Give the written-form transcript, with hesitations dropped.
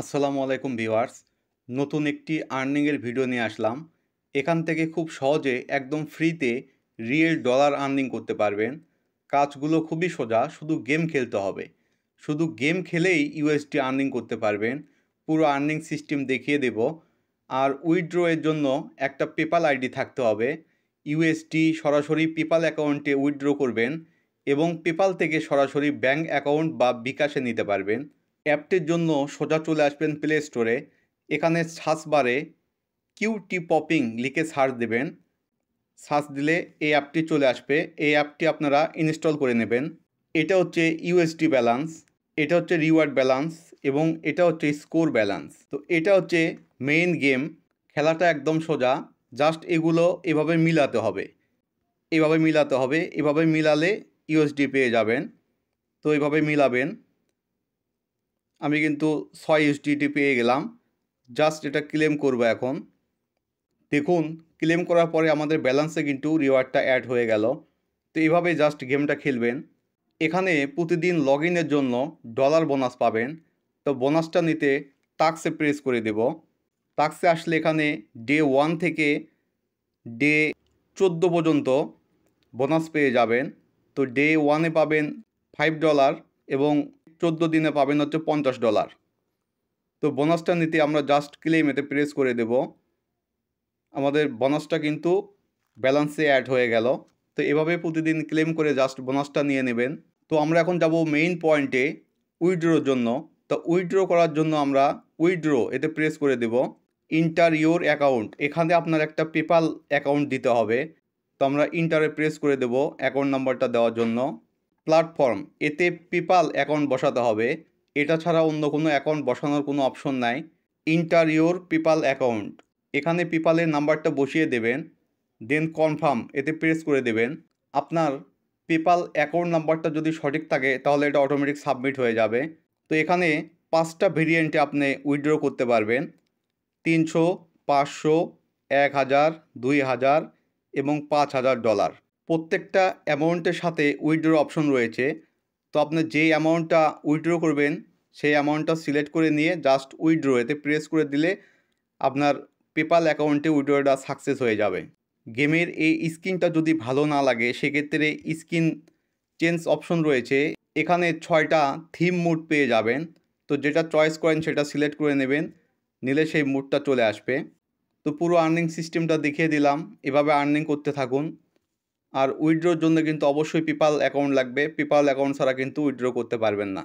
আসসালামু আলাইকুম ভিউয়ার্স। নতুন একটি আর্নিংয়ের ভিডিও নিয়ে আসলাম। এখান থেকে খুব সহজে একদম ফ্রিতে রিয়েল ডলার আর্নিং করতে পারবেন। কাজগুলো খুবই সোজা, শুধু গেম খেলতে হবে। শুধু গেম খেলেই ইউএসডি আর্নিং করতে পারবেন। পুরো আর্নিং সিস্টেম দেখিয়ে দেব। আর উইথড্র এর জন্য একটা পেপাল আইডি থাকতে হবে। ইউএসডি সরাসরি পেপাল অ্যাকাউন্টে উইথড্র করবেন এবং পেপাল থেকে সরাসরি ব্যাঙ্ক অ্যাকাউন্ট বা বিকাশে নিতে পারবেন। অ্যাপটির জন্য সোজা চলে আসবেন প্লে স্টোরে। এখানে সার্চ বারে কিউটি পপিং লিখে সার্চ দেবেন। সার্চ দিলে এই অ্যাপটি চলে আসবে। এই অ্যাপটি আপনারা ইনস্টল করে নেবেন। এটা হচ্ছে ইউএসডি ব্যালান্স, এটা হচ্ছে রিওয়ার্ড ব্যালান্স এবং এটা হচ্ছে স্কোর ব্যালান্স। তো এটা হচ্ছে মেইন গেম। খেলাটা একদম সোজা, জাস্ট এগুলো এভাবে মিলাতে হবে। এভাবে মিলালে ইউএসডি পেয়ে যাবেন। তো এভাবে মিলাবেন। আমি কিন্তু 6 ইউএসডিটি পেয়ে গেলাম। জাস্ট এটা ক্লেম করব এখন। দেখুন, ক্লেম করার পরে আমাদের ব্যালেন্সে কিন্তু রিওয়ার্ডটা অ্যাড হয়ে গেল। তো এইভাবে জাস্ট গেমটা খেলবেন। এখানে প্রতিদিন লগ ইনের জন্য ডলার বোনাস পাবেন। তো বোনাসটা নিতে টাস্কে প্রেস করে দেব। টাস্কে আসলে এখানে ডে 1 থেকে ডে 14 পর্যন্ত বোনাস পেয়ে যাবেন। তো ডে 1-এ পাবেন $5 এবং 14 দিনে পাবেন হচ্ছে $50। তো বোনাসটা নিতে আমরা জাস্ট ক্লেমেতে প্রেস করে দেব। আমাদের বোনাসটা কিন্তু ব্যালেন্সে অ্যাড হয়ে গেল। তো এভাবে প্রতিদিন ক্লেম করে জাস্ট বোনাসটা নিয়ে নেবেন। তো আমরা এখন যাব মেইন পয়েন্টে, উইথড্রোর জন্য। তো উইথড্র করার জন্য আমরা উইথড্র এতে প্রেস করে দেব। ইন্টার ইওর অ্যাকাউন্ট, এখানে আপনার একটা পেপাল অ্যাকাউন্ট দিতে হবে। তো আমরা ইন্টারে প্রেস করে দেব অ্যাকাউন্ট নাম্বারটা দেওয়ার জন্য। প্ল্যাটফর্ম, এতে পেপাল অ্যাকাউন্ট বসাতে হবে। এটা ছাড়া অন্য কোনো অ্যাকাউন্ট বসানোর কোনো অপশন নাই। ইন্টার ইওর পেপাল অ্যাকাউন্ট, এখানে পেপালের নাম্বারটা বসিয়ে দেবেন। দেন কনফার্ম এতে প্রেস করে দেবেন। আপনার পেপাল অ্যাকাউন্ট নাম্বারটা যদি সঠিক থাকে তাহলে এটা অটোমেটিক সাবমিট হয়ে যাবে। তো এখানে 5টা ভেরিয়েন্টে আপনি উইথড্র করতে পারবেন। 300, 500, 1000, 2000 এবং $5000। প্রত্যেকটা অ্যামাউন্টের সাথে উইথড্র অপশন রয়েছে। তো আপনি যে অ্যামাউন্টটা উইথড্র করবেন সেই অ্যামাউন্টটা সিলেক্ট করে নিয়ে জাস্ট উইথড্র এতে প্রেস করে দিলে আপনার পেপাল অ্যাকাউন্টে উইথড্রটা সাকসেস হয়ে যাবে। গেমের এই স্কিনটা যদি ভালো না লাগে সেক্ষেত্রে স্কিন চেঞ্জ অপশন রয়েছে। এখানে 6টা থিম মুড পেয়ে যাবেন। তো যেটা চয়েস করেন সেটা সিলেক্ট করে নেবেন, নিলে সেই মুডটা চলে আসবে। তো পুরো আর্নিং সিস্টেমটা দেখিয়ে দিলাম। এভাবে আর্নিং করতে থাকুন। আর উইথড্রোর জন্য কিন্তু অবশ্যই পেপাল অ্যাকাউন্ট লাগবে। পেপাল অ্যাকাউন্ট ছাড়া কিন্তু উইথড্র করতে পারবেন না।